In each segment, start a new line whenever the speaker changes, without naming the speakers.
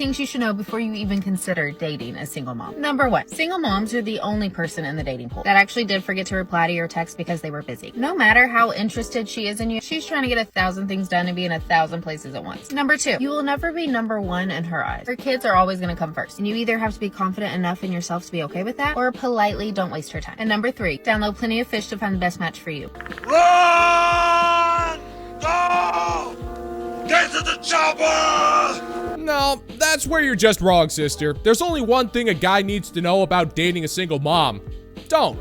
Things you should know before you even consider dating a single mom. Number 1, single moms are the only person in the dating pool that actually did forget to reply to your text because they were busy. No matter how interested she is in you, she's trying to get 1,000 things done and be in 1,000 places at once. Number 2, you will never be number 1 in her eyes. Her kids are always going to come first, and you either have to be confident enough in yourself to be okay with that, or politely don't waste her time. And number 3, download Plenty of Fish to find the best match for you.
Run! Go! Get to the chopper!
No, that's where you're just wrong, sister. There's only one thing a guy needs to know about dating a single mom. Don't.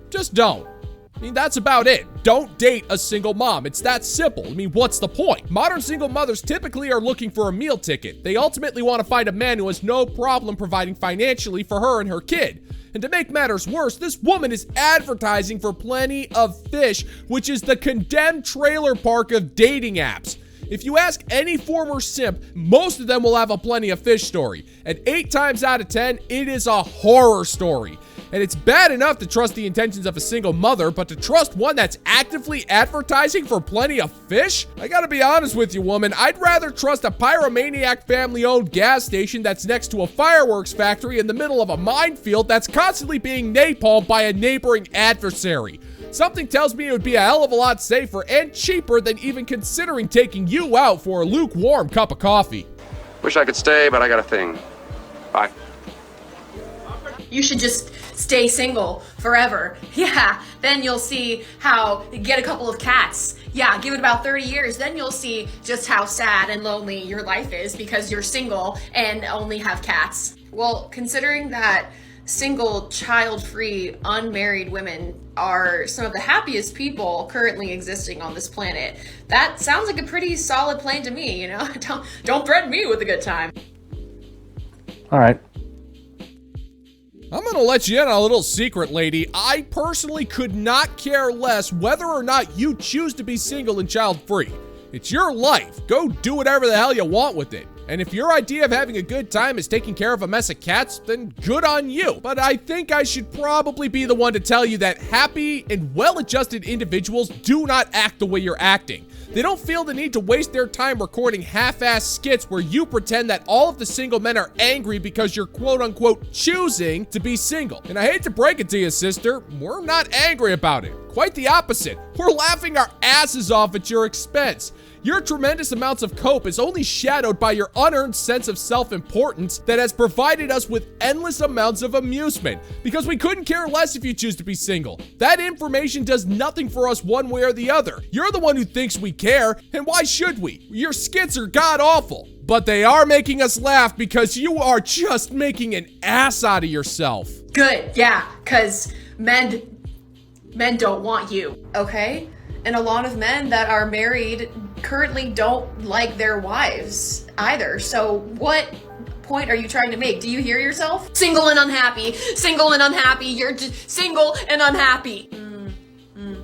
Just don't. I mean, that's about it. Don't date a single mom. It's that simple. I mean, what's the point? Modern single mothers typically are looking for a meal ticket. They ultimately want to find a man who has no problem providing financially for her and her kid. And to make matters worse, this woman is advertising for Plenty of Fish, which is the condemned trailer park of dating apps. If you ask any former simp, most of them will have a Plenty of Fish story. And 8 times out of 10, it is a horror story. And it's bad enough to trust the intentions of a single mother, but to trust one that's actively advertising for Plenty of Fish? I gotta be honest with you, woman. I'd rather trust a pyromaniac family-owned gas station that's next to a fireworks factory in the middle of a minefield that's constantly being napalmed by a neighboring adversary. Something tells me it would be a hell of a lot safer and cheaper than even considering taking you out for a lukewarm cup of coffee.
Wish I could stay, but I got a thing. Bye.
You should just stay single forever. Yeah, then you'll see how get a couple of cats. Yeah, give it about 30 years, then you'll see just how sad and lonely your life is because you're single and only have cats. Well, considering that single, child-free, unmarried women are some of the happiest people currently existing on this planet, that sounds like a pretty solid plan to me, you know? Don't threaten me with a good time.
All right.
I'm gonna let you in on a little secret, lady. I personally could not care less whether or not you choose to be single and child-free. It's your life. Go do whatever the hell you want with it. And if your idea of having a good time is taking care of a mess of cats, then good on you. But I think I should probably be the one to tell you that happy and well-adjusted individuals do not act the way you're acting. They don't feel the need to waste their time recording half-ass skits where you pretend that all of the single men are angry because you're quote-unquote choosing to be single. And I hate to break it to you, sister, we're not angry about it. Quite the opposite. We're laughing our asses off at your expense. Your tremendous amounts of cope is only shadowed by your unearned sense of self-importance that has provided us with endless amounts of amusement, because we couldn't care less if you choose to be single. That information does nothing for us one way or the other. You're the one who thinks we care, and why should we? Your skits are god-awful, but they are making us laugh because you are just making an ass out of yourself.
Good, yeah, because men don't want you, okay? And a lot of men that are married currently don't like their wives either. So what point are you trying to make? Do you hear yourself? Single and unhappy, single and unhappy, you're just single and unhappy.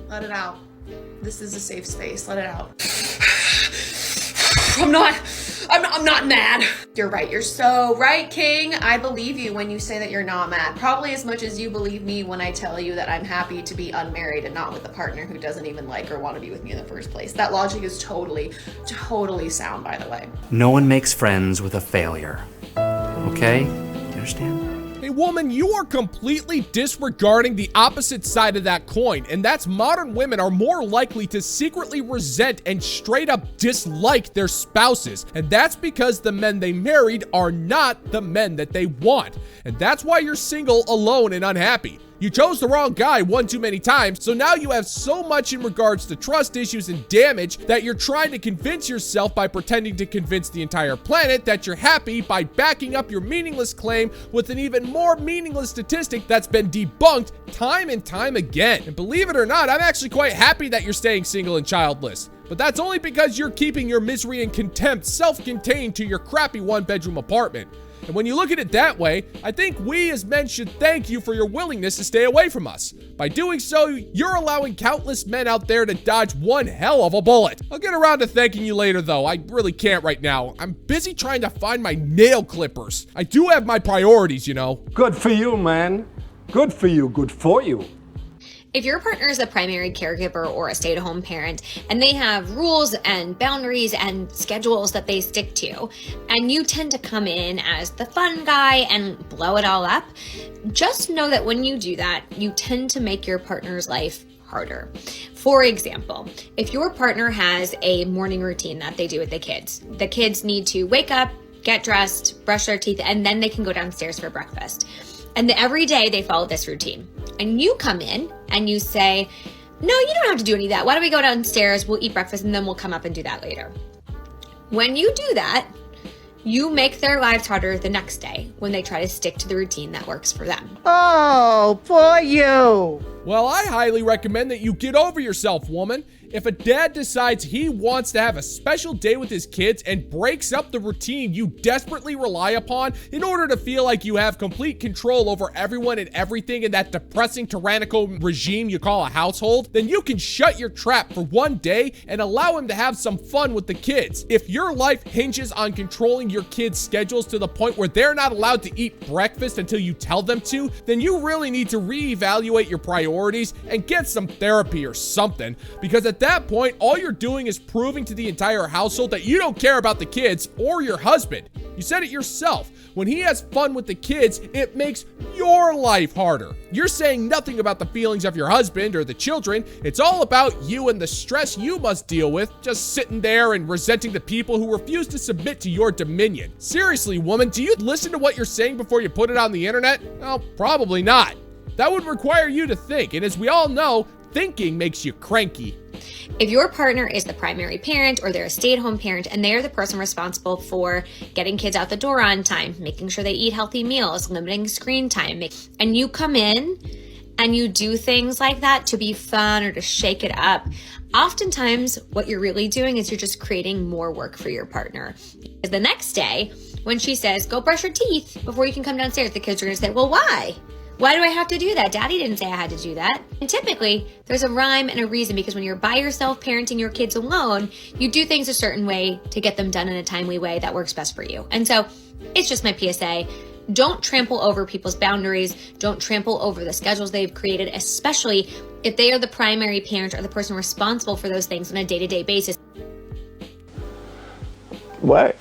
Let it out. This is a safe space, let it out. I'm not mad. You're right, you're so right, King. I believe you when you say that you're not mad. Probably as much as you believe me when I tell you that I'm happy to be unmarried and not with a partner who doesn't even like or want to be with me in the first place. That logic is totally sound, by the way.
No one makes friends with a failure. Okay? You understand?
Hey woman, you are completely disregarding the opposite side of that coin, and that's modern women are more likely to secretly resent and straight up dislike their spouses, and that's because the men they married are not the men that they want, and that's why you're single, alone, and unhappy. You chose the wrong guy one too many times, so now you have so much in regards to trust issues and damage that you're trying to convince yourself by pretending to convince the entire planet that you're happy by backing up your meaningless claim with an even more meaningless statistic that's been debunked time and time again. And believe it or not, I'm actually quite happy that you're staying single and childless. But that's only because you're keeping your misery and contempt self-contained to your crappy one-bedroom apartment. And when you look at it that way, I think we as men should thank you for your willingness to stay away from us. By doing so, you're allowing countless men out there to dodge one hell of a bullet. I'll get around to thanking you later though. I really can't right now. I'm busy trying to find my nail clippers. I do have my priorities, you know.
Good for you, man. Good for you. Good for you. If your partner is a primary caregiver or a stay-at-home parent and they have rules and boundaries and schedules that they stick to, and you tend to come in as the fun guy and blow it all up, just know that when you do that, you tend to make your partner's life harder. For example, if your partner has a morning routine that they do with the kids need to wake up, get dressed, brush their teeth, and then they can go downstairs for breakfast. And every day they follow this routine. And you come in and you say, no, you don't have to do any of that. Why don't we go downstairs, we'll eat breakfast, and then we'll come up and do that later. When you do that, you make their lives harder the next day when they try to stick to the routine that works for them.
Oh, poor you.
Well, I highly recommend that you get over yourself, woman. If a dad decides he wants to have a special day with his kids and breaks up the routine you desperately rely upon in order to feel like you have complete control over everyone and everything in that depressing tyrannical regime you call a household, then you can shut your trap for one day and allow him to have some fun with the kids. If your life hinges on controlling your kids' schedules to the point where they're not allowed to eat breakfast until you tell them to, then you really need to reevaluate your priorities and get some therapy or something, because at that point, all you're doing is proving to the entire household that you don't care about the kids or your husband. You said it yourself. When he has fun with the kids, it makes your life harder. You're saying nothing about the feelings of your husband or the children. It's all about you and the stress you must deal with, just sitting there and resenting the people who refuse to submit to your dominion. Seriously, woman, do you listen to what you're saying before you put it on the internet? Well, probably not. That would require you to think, and as we all know, thinking makes you cranky.
If your partner is the primary parent or they're a stay-at-home parent and they are the person responsible for getting kids out the door on time, making sure they eat healthy meals, limiting screen time, and you come in and you do things like that to be fun or to shake it up, oftentimes what you're really doing is you're just creating more work for your partner. Because the next day, when she says, go brush your teeth before you can come downstairs, the kids are going to say, well, why? Why do I have to do that? Daddy didn't say I had to do that. And typically, there's a rhyme and a reason, because when you're by yourself parenting your kids alone, you do things a certain way to get them done in a timely way that works best for you. And so it's just my PSA. Don't trample over people's boundaries. Don't trample over the schedules they've created, especially if they are the primary parent or the person responsible for those things on a day-to-day basis.
What?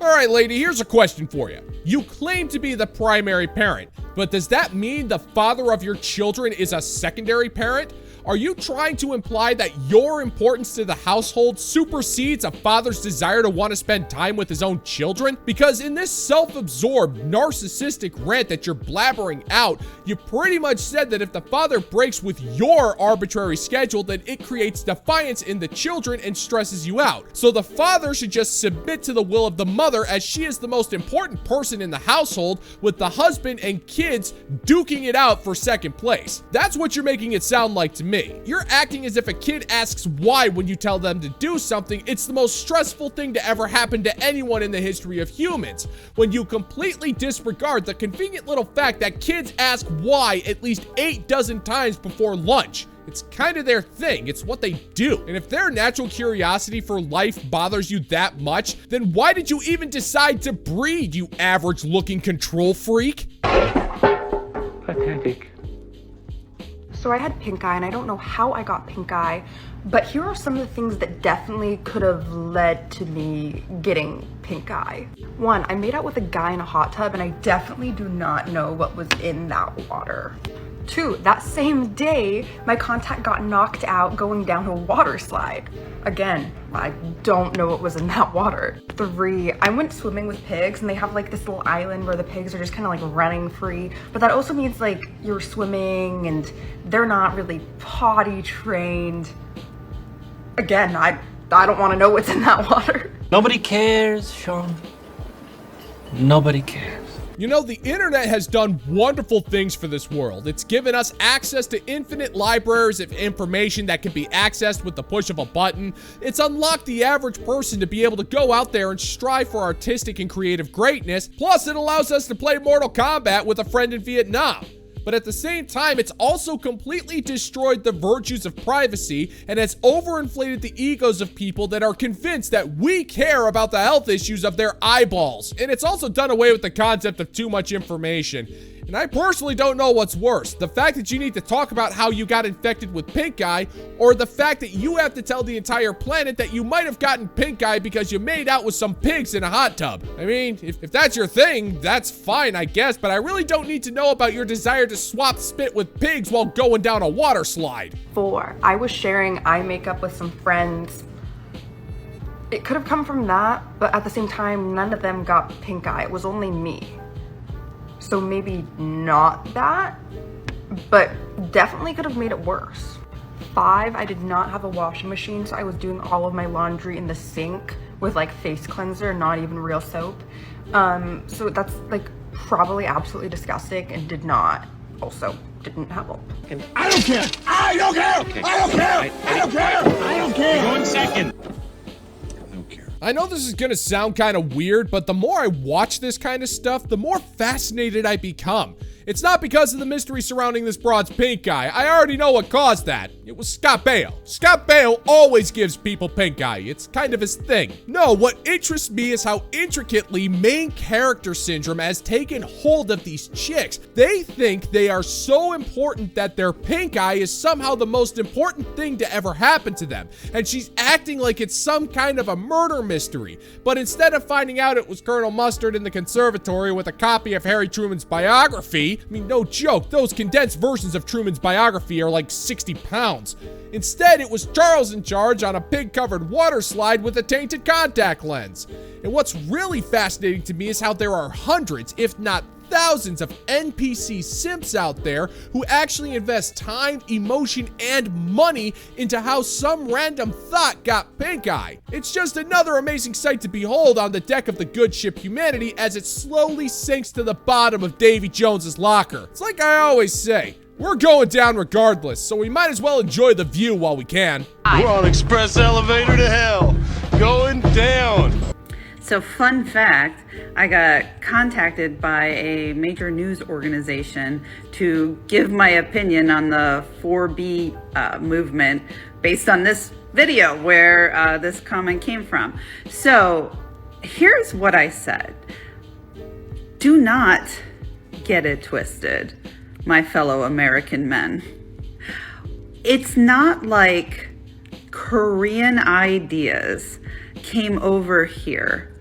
All right, lady, here's a question for you. You claim to be the primary parent, but does that mean the father of your children is a secondary parent? Are you trying to imply that your importance to the household supersedes a father's desire to want to spend time with his own children? Because in this self-absorbed, narcissistic rant that you're blabbering out, you pretty much said that if the father breaks with your arbitrary schedule, then it creates defiance in the children and stresses you out. So the father should just submit to the will of the mother, as she is the most important person in the household, with the husband and kids duking it out for second place. That's what you're making it sound like to me. You're acting as if a kid asks why when you tell them to do something. It's the most stressful thing to ever happen to anyone in the history of humans. When you completely disregard the convenient little fact that kids ask why at least 8 dozen times before lunch. It's kind of their thing. It's what they do. And if their natural curiosity for life bothers you that much, then why did you even decide to breed, you average-looking control freak?
Pathetic.
So I had pink eye, and I don't know how I got pink eye, but here are some of the things that definitely could have led to me getting pink eye. 1, I made out with a guy in a hot tub, and I definitely do not know what was in that water. 2, that same day, my contact got knocked out going down a water slide. Again, I don't know what was in that water. 3, I went swimming with pigs, and they have like this little island where the pigs are just kind of like running free, but that also means like you're swimming and they're not really potty trained. Again, I don't want to know what's in that water.
Nobody cares, Sean. Nobody cares.
You know, the internet has done wonderful things for this world. It's given us access to infinite libraries of information that can be accessed with the push of a button. It's unlocked the average person to be able to go out there and strive for artistic and creative greatness. Plus, it allows us to play Mortal Kombat with a friend in Vietnam. But at the same time, it's also completely destroyed the virtues of privacy and has overinflated the egos of people that are convinced that we care about the health issues of their eyeballs. And it's also done away with the concept of too much information. And I personally don't know what's worse, the fact that you need to talk about how you got infected with pink eye, or the fact that you have to tell the entire planet that you might have gotten pink eye because you made out with some pigs in a hot tub. I mean, if that's your thing, that's fine, I guess, but I really don't need to know about your desire to swap spit with pigs while going down a water slide.
4, I was sharing eye makeup with some friends. It could have come from that, but at the same time, none of them got pink eye. It was only me. So maybe not that, but definitely could have made it worse. 5, I did not have a washing machine, so I was doing all of my laundry in the sink with like face cleanser, not even real soap. So that's like probably absolutely disgusting and didn't help.
I don't care! I don't care!
Okay.
I don't care! I don't care! I don't care!
1 second.
I know this is gonna sound kind of weird, but the more I watch this kind of stuff, the more fascinated I become. It's not because of the mystery surrounding this broad's pink eye. I already know what caused that. It was Scott Baio. Scott Baio always gives people pink eye. It's kind of his thing. No, what interests me is how intricately main character syndrome has taken hold of these chicks. They think they are so important that their pink eye is somehow the most important thing to ever happen to them. And she's acting like it's some kind of a murder mystery. But instead of finding out it was Colonel Mustard in the conservatory with a copy of Harry Truman's biography, I mean, no joke, those condensed versions of Truman's biography are like 60 pounds. Instead, it was Charles in charge on a pig-covered water slide with a tainted contact lens. And what's really fascinating to me is how there are hundreds, if not thousands of NPC simps out there who actually invest time, emotion, and money into how some random thought got pink eye. It's just another amazing sight to behold on the deck of the good ship Humanity as it slowly sinks to the bottom of Davy Jones's locker. It's like I always say, we're going down regardless, so we might as well enjoy the view while we can.
We're on express elevator to hell. Going down.
So fun fact, I got contacted by a major news organization to give my opinion on the 4B movement based on this video where this comment came from. So here's what I said. Do not get it twisted, my fellow American men. It's not like Korean ideas came over here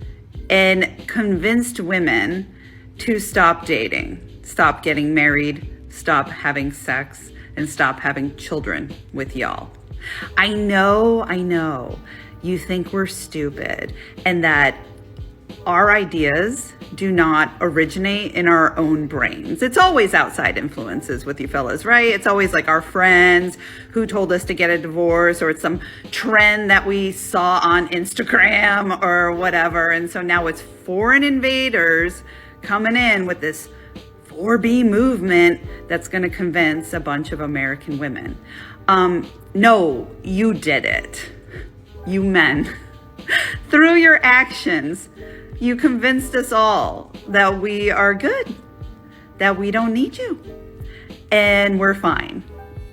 and convinced women to stop dating, stop getting married, stop having sex, and stop having children with y'all. I know, you think we're stupid and that our ideas do not originate in our own brains. It's always outside influences with you fellas, right? It's always like our friends who told us to get a divorce, or it's some trend that we saw on Instagram or whatever. And so now it's foreign invaders coming in with this 4B movement that's going to convince a bunch of American women. No, you did it. You men. Through your actions, you convinced us all that we are good, that we don't need you, and we're fine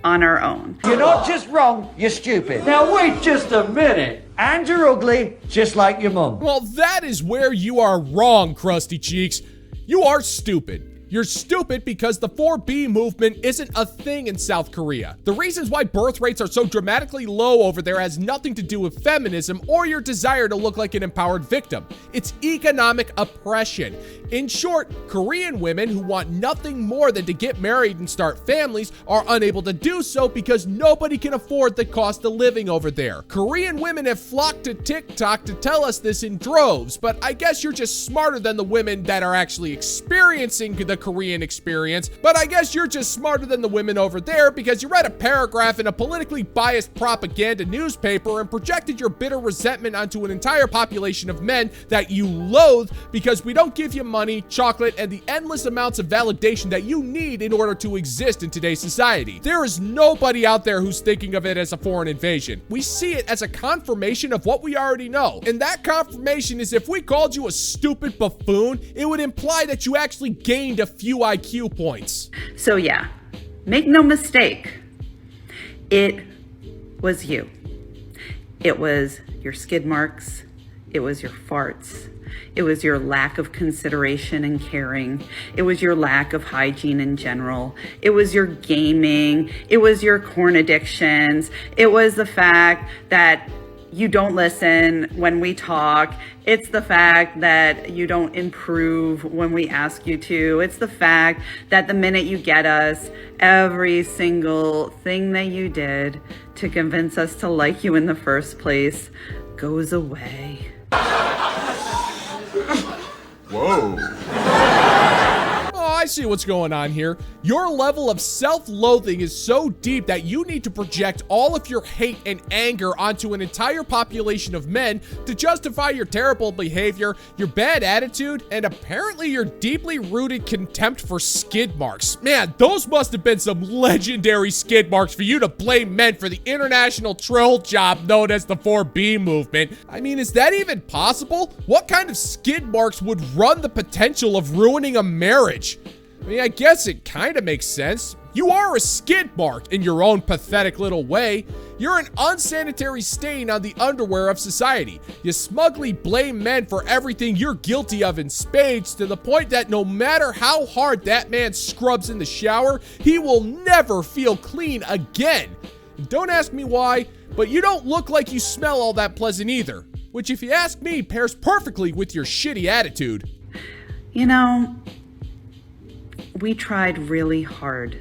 on our own.
You're not just wrong, you're stupid. Now wait just a minute. And you're ugly, just like your mum.
Well, that is where you are wrong, Krusty Cheeks. You are stupid. You're stupid because the 4B movement isn't a thing in South Korea. The reasons why birth rates are so dramatically low over there has nothing to do with feminism or your desire to look like an empowered victim. It's economic oppression. In short, Korean women who want nothing more than to get married and start families are unable to do so because nobody can afford the cost of living over there. Korean women have flocked to TikTok to tell us this in droves, but I guess you're just smarter than the women that are actually experiencing the Korean experience, but I guess you're just smarter than the women over there because you read a paragraph in a politically biased propaganda newspaper and projected your bitter resentment onto an entire population of men that you loathe because we don't give you money, chocolate, and the endless amounts of validation that you need in order to exist in today's society. There is nobody out there who's thinking of it as a foreign invasion. We see it as a confirmation of what we already know, and that confirmation is if we called you a stupid buffoon, it would imply that you actually gained a few IQ points.
So yeah, make no mistake, it was you. It was your skid marks, it was your farts, It was your lack of consideration and caring. It was your lack of hygiene in general. It was your gaming. It was your corn addictions. It was the fact that you don't listen when we talk. It's the fact that you don't improve when we ask you to. It's the fact that the minute you get us, every single thing that you did to convince us to like you in the first place goes away.
Whoa. Oh, I see what's going on here. Your level of self-loathing is so deep that you need to project all of your hate and anger onto an entire population of men to justify your terrible behavior, your bad attitude, and apparently your deeply rooted contempt for skid marks. Man, those must have been some legendary skid marks for you to blame men for the international troll job known as the 4B movement. I mean, is that even possible? What kind of skid marks would run the potential of ruining a marriage? I mean, I guess it kind of makes sense. You are a skid mark in your own pathetic little way. You're an unsanitary stain on the underwear of society. You smugly blame men for everything you're guilty of in spades, to the point that no matter how hard that man scrubs in the shower, he will never feel clean again. And don't ask me why, but you don't look like you smell all that pleasant either, which, if you ask me, pairs perfectly with your shitty attitude.
You know, we tried really hard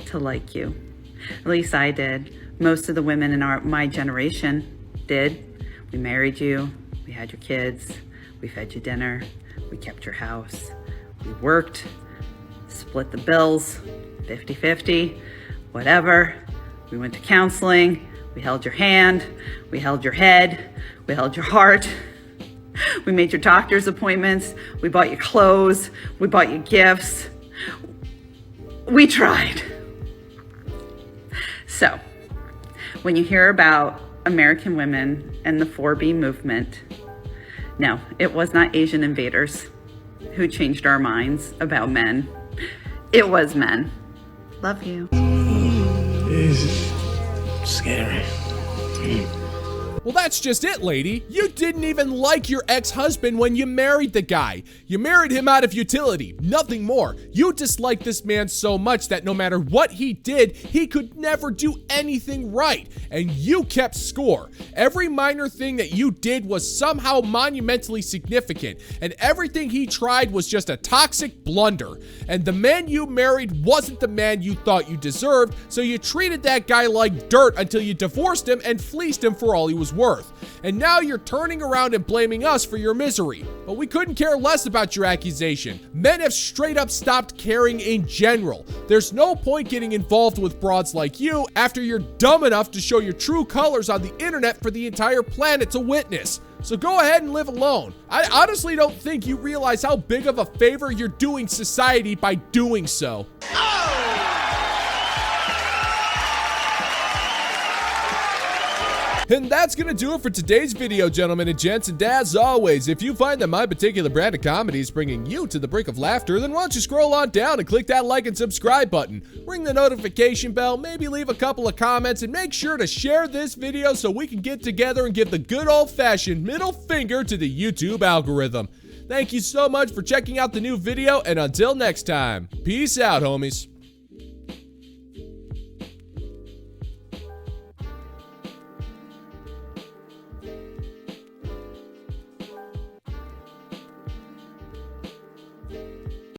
to like you. At least I did. Most of the women in my generation did. We married you, we had your kids, we fed you dinner, we kept your house, we worked, split the bills, 50-50, whatever. We went to counseling, we held your hand, we held your head, we held your heart. We made your doctor's appointments, we bought you clothes, we bought you gifts. We tried. So, when you hear about American women and the 4B movement, no, it was not Asian invaders who changed our minds about men. It was men. Love you.
Jesus. Scary.
Well, that's just it, lady. You didn't even like your ex-husband when you married the guy. You married him out of utility, nothing more. You disliked this man so much that no matter what he did, he could never do anything right. And you kept score. Every minor thing that you did was somehow monumentally significant, and everything he tried was just a toxic blunder. And the man you married wasn't the man you thought you deserved, so you treated that guy like dirt until you divorced him and fleeced him for all he was worth. And now you're turning around and blaming us for your misery. But we couldn't care less about your accusation. Men have straight up stopped caring in general. There's no point getting involved with broads like you after you're dumb enough to show your true colors on the internet for the entire planet to witness. So go ahead and live alone. I honestly don't think you realize how big of a favor you're doing society by doing so. And that's gonna do it for today's video, gentlemen and gents. And as always, if you find that my particular brand of comedy is bringing you to the brink of laughter, then why don't you scroll on down and click that like and subscribe button. Ring the notification bell, maybe leave a couple of comments, and make sure to share this video so we can get together and give the good old-fashioned middle finger to the YouTube algorithm. Thank you so much for checking out the new video, and until next time, peace out, homies.